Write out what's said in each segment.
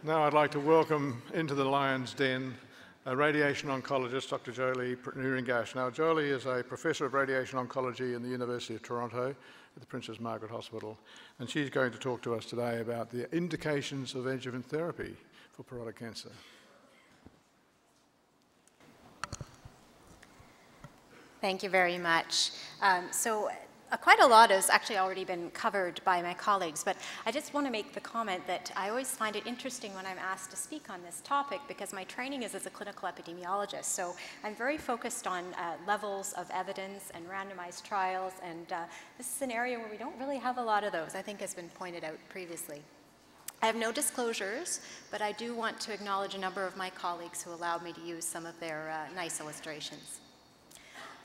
Now I'd like to welcome into the Lion's Den a radiation oncologist, Dr. Jolie Nuringash. Now Jolie is a professor of radiation oncology in the University of Toronto at the Princess Margaret Hospital, and she's going to talk to us today about the indications of adjuvant therapy for parotid cancer. Thank you very much. Quite a lot has actually already been covered by my colleagues, but I just want to make the comment that I always find it interesting when I'm asked to speak on this topic because my training is as a clinical epidemiologist. So I'm very focused on levels of evidence and randomized trials, and this is an area where we don't really have a lot of those, I think has been pointed out previously. I have no disclosures, but I do want to acknowledge a number of my colleagues who allowed me to use some of their nice illustrations.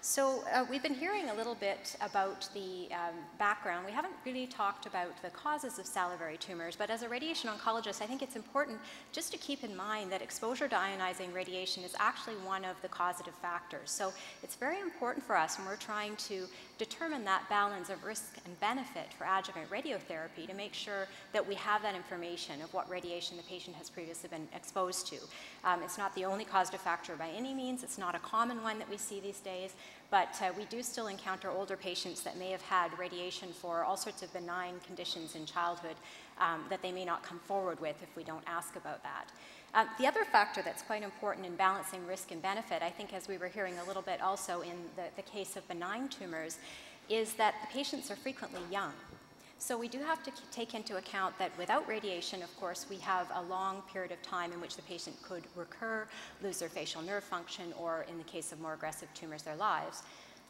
So we've been hearing a little bit about the background. We haven't really talked about the causes of salivary tumors, but as a radiation oncologist, I think it's important just to keep in mind that exposure to ionizing radiation is actually one of the causative factors. So it's very important for us when we're trying to determine that balance of risk and benefit for adjuvant radiotherapy to make sure that we have that information of what radiation the patient has previously been exposed to. It's not the only causative factor by any means. It's not a common one that we see these days. But we do still encounter older patients that may have had radiation for all sorts of benign conditions in childhood that they may not come forward with if we don't ask about that. The other factor that's quite important in balancing risk and benefit, I think as we were hearing a little bit also in the case of benign tumors, is that the patients are frequently young. So we do have to take into account that without radiation, of course, we have a long period of time in which the patient could recur, lose their facial nerve function, or in the case of more aggressive tumors, their lives.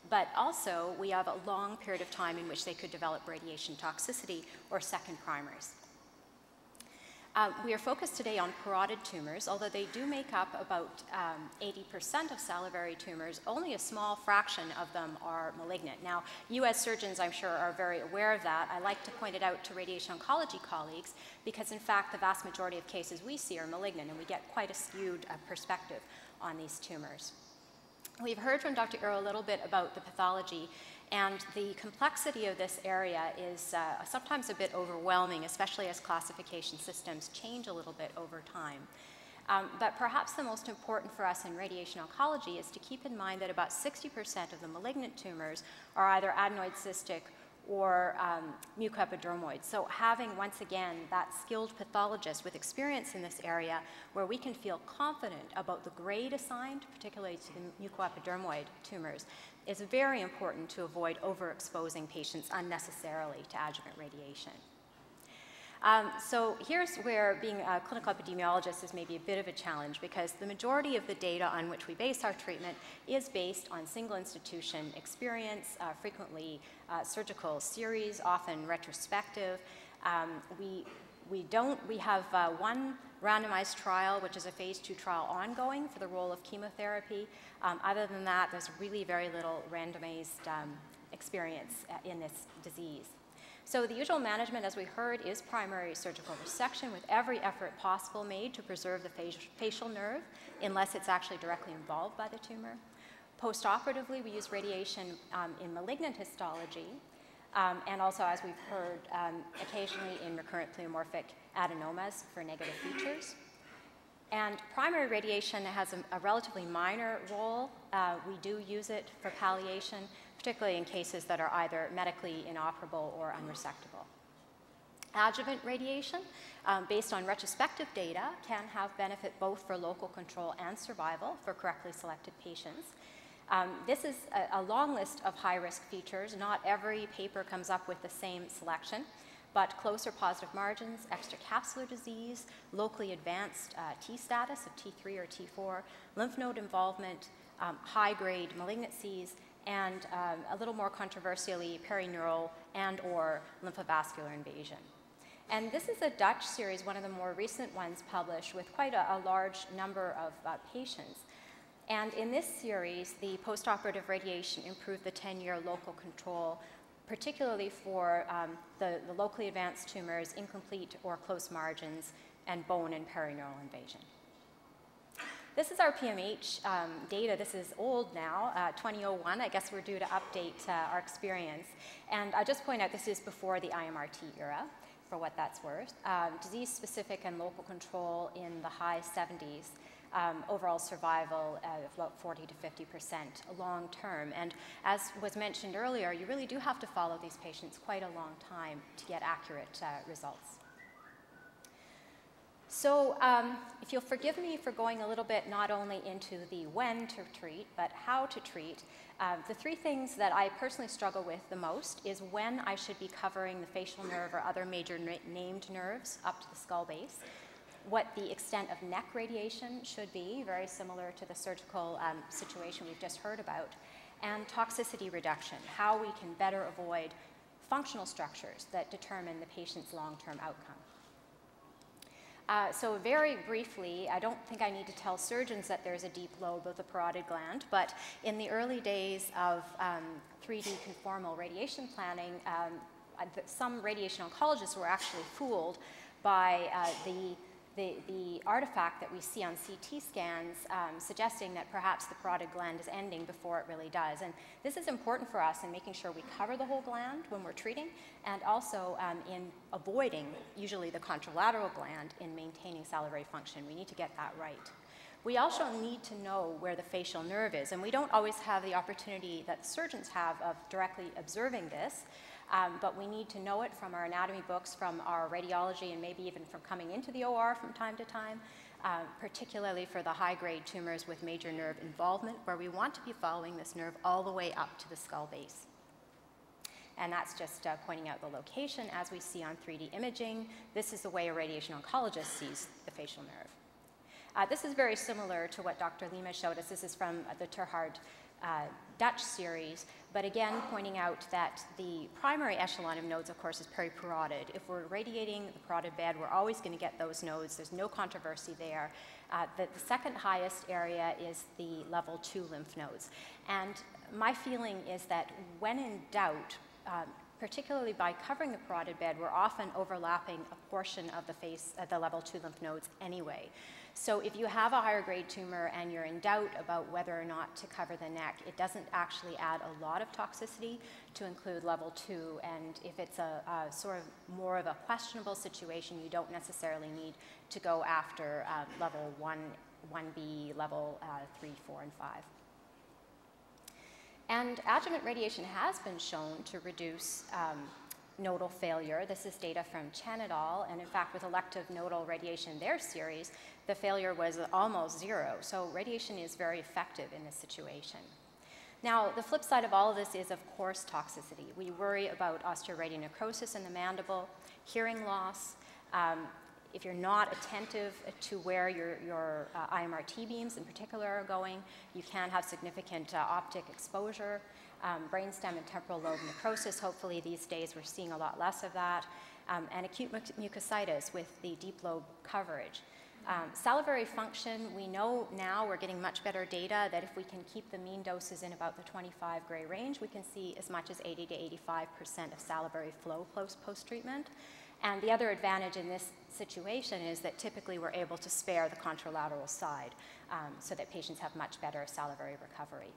But also, we have a long period of time in which they could develop radiation toxicity or second primaries. We are focused today on parotid tumors. Although they do make up about 80% of salivary tumors, only a small fraction of them are malignant. Now, US surgeons, I'm sure, are very aware of that. I like to point it out to radiation oncology colleagues because, in fact, the vast majority of cases we see are malignant, and we get quite a skewed perspective on these tumors. We've heard from Dr. Earle a little bit about the pathology, and the complexity of this area is sometimes a bit overwhelming, especially as classification systems change a little bit over time. But perhaps the most important for us in radiation oncology is to keep in mind that about 60% of the malignant tumors are either adenoid cystic or mucoepidermoid. So having, once again, that skilled pathologist with experience in this area where we can feel confident about the grade assigned, particularly to the mucoepidermoid tumors, is very important to avoid overexposing patients unnecessarily to adjuvant radiation. So here's where being a clinical epidemiologist is maybe a bit of a challenge, because the majority of the data on which we base our treatment is based on single institution experience, frequently surgical series, often retrospective. We have one randomized trial, which is a phase 2 trial ongoing for the role of chemotherapy. Other than that, there's really very little randomized experience in this disease. So the usual management, as we heard, is primary surgical resection with every effort possible made to preserve the facial nerve, unless it's actually directly involved by the tumor. Post-operatively, we use radiation in malignant histology, and also, as we've heard, occasionally in recurrent pleomorphic adenomas for negative features. And primary radiation has a relatively minor role. We do use it for palliation, particularly in cases that are either medically inoperable or unresectable. Adjuvant radiation, based on retrospective data, can have benefit both for local control and survival for correctly selected patients. This is a long list of high-risk features. Not every paper comes up with the same selection, but close or positive margins, extracapsular disease, locally advanced T status of T3 or T4, lymph node involvement, high-grade malignancies, and a little more controversially, perineural and or lymphovascular invasion. And this is a Dutch series, one of the more recent ones published with quite a large number of patients. And in this series, the postoperative radiation improved the 10-year local control, particularly for the locally advanced tumors, incomplete or close margins, and bone and perineural invasion. This is our PMH data. This is old now, 2001. I guess we're due to update our experience. And I just point out this is before the IMRT era. for what that's worth. Disease-specific and local control in the high 70s. Overall survival of about 40 to 50% long term. And as was mentioned earlier, you really do have to follow these patients quite a long time to get accurate results. So if you'll forgive me for going a little bit not only into the when to treat, but how to treat, the three things that I personally struggle with the most is when I should be covering the facial nerve or other major named nerves up to the skull base, what the extent of neck radiation should be, very similar to the surgical situation we've just heard about, and toxicity reduction, how we can better avoid functional structures that determine the patient's long-term outcome. So very briefly, I don't think I need to tell surgeons that there's a deep lobe of the parotid gland, but in the early days of 3D conformal radiation planning, some radiation oncologists were actually fooled by the artifact that we see on CT scans suggesting that perhaps the parotid gland is ending before it really does. And this is important for us in making sure we cover the whole gland when we're treating, and also in avoiding usually the contralateral gland in maintaining salivary function. We need to get that right. We also need to know where the facial nerve is, and we don't always have the opportunity that surgeons have of directly observing this. But we need to know it from our anatomy books, from our radiology, and maybe even from coming into the OR from time to time, particularly for the high-grade tumors with major nerve involvement, where we want to be following this nerve all the way up to the skull base. And that's just pointing out the location as we see on 3D imaging. This is the way a radiation oncologist sees the facial nerve. This is very similar to what Dr. Lima showed us. This is from the Terhard Dutch series, but again pointing out that the primary echelon of nodes, of course, is periparotid. If we're radiating the parotid bed, we're always going to get those nodes. There's no controversy there. The second highest area is the level 2 lymph nodes. And my feeling is that when in doubt, particularly by covering the parotid bed, we're often overlapping a portion of the face, the level 2 lymph nodes anyway. So if you have a higher grade tumor and you're in doubt about whether or not to cover the neck, it doesn't actually add a lot of toxicity to include level 2. And if it's a sort of more of a questionable situation, you don't necessarily need to go after level 1, 1B, level 3, 4, and 5. And adjuvant radiation has been shown to reduce nodal failure. This is data from Chen et al. And in fact, with elective nodal radiation, their series, the failure was almost 0. So radiation is very effective in this situation. Now, the flip side of all of this is, of course, toxicity. We worry about osteoradionecrosis in the mandible, hearing loss. If you're not attentive to where your IMRT beams in particular are going, you can have significant optic exposure. Brainstem and temporal lobe necrosis, hopefully these days we're seeing a lot less of that, and acute mucositis with the deep lobe coverage. Salivary function, we know now, we're getting much better data that if we can keep the mean doses in about the 25 gray range, we can see as much as 80 to 85% of salivary flow post-treatment. And the other advantage in this situation is that typically we're able to spare the contralateral side so that patients have much better salivary recovery.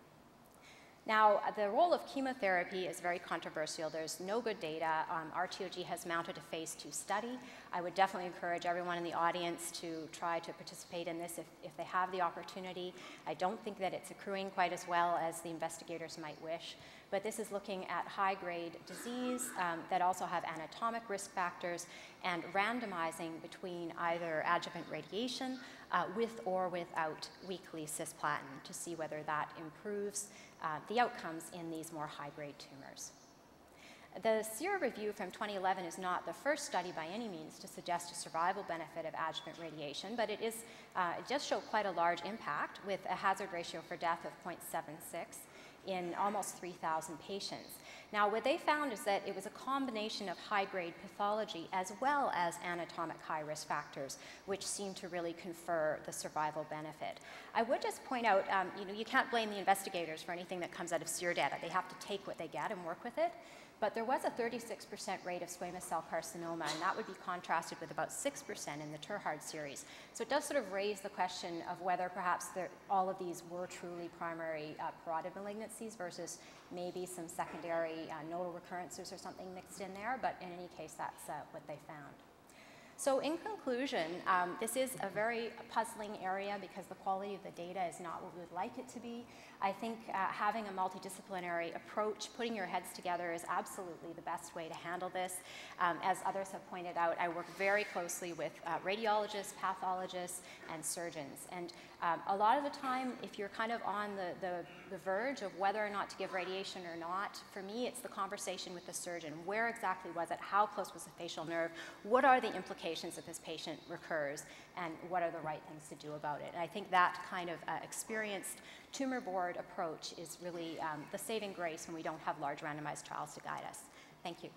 Now, the role of chemotherapy is very controversial. There's no good data. RTOG has mounted a phase 2 study. I would definitely encourage everyone in the audience to try to participate in this if they have the opportunity. I don't think that it's accruing quite as well as the investigators might wish, but this is looking at high-grade disease that also have anatomic risk factors and randomizing between either adjuvant radiation with or without weekly cisplatin to see whether that improves the outcomes in these more high-grade tumors. The SEER review from 2011 is not the first study by any means to suggest a survival benefit of adjuvant radiation, but it does show quite a large impact with a hazard ratio for death of 0.76 in almost 3,000 patients. Now, what they found is that it was a combination of high-grade pathology as well as anatomic high-risk factors, which seemed to really confer the survival benefit. I would just point out, you can't blame the investigators for anything that comes out of SEER data. They have to take what they get and work with it. But there was a 36% rate of squamous cell carcinoma, and that would be contrasted with about 6% in the Terhard series. So it does sort of raise the question of whether perhaps all of these were truly primary parotid malignancies versus maybe some secondary nodal recurrences or something mixed in there, but in any case, that's what they found. So in conclusion, this is a very puzzling area because the quality of the data is not what we would like it to be. I think having a multidisciplinary approach, putting your heads together is absolutely the best way to handle this. As others have pointed out, I work very closely with radiologists, pathologists, and surgeons. And a lot of the time, if you're kind of on the verge of whether or not to give radiation or not, for me, it's the conversation with the surgeon. Where exactly was it? How close was the facial nerve? What are the implications if this patient recurs? And what are the right things to do about it? And I think that kind of experienced tumor board approach is really the saving grace when we don't have large randomized trials to guide us. Thank you.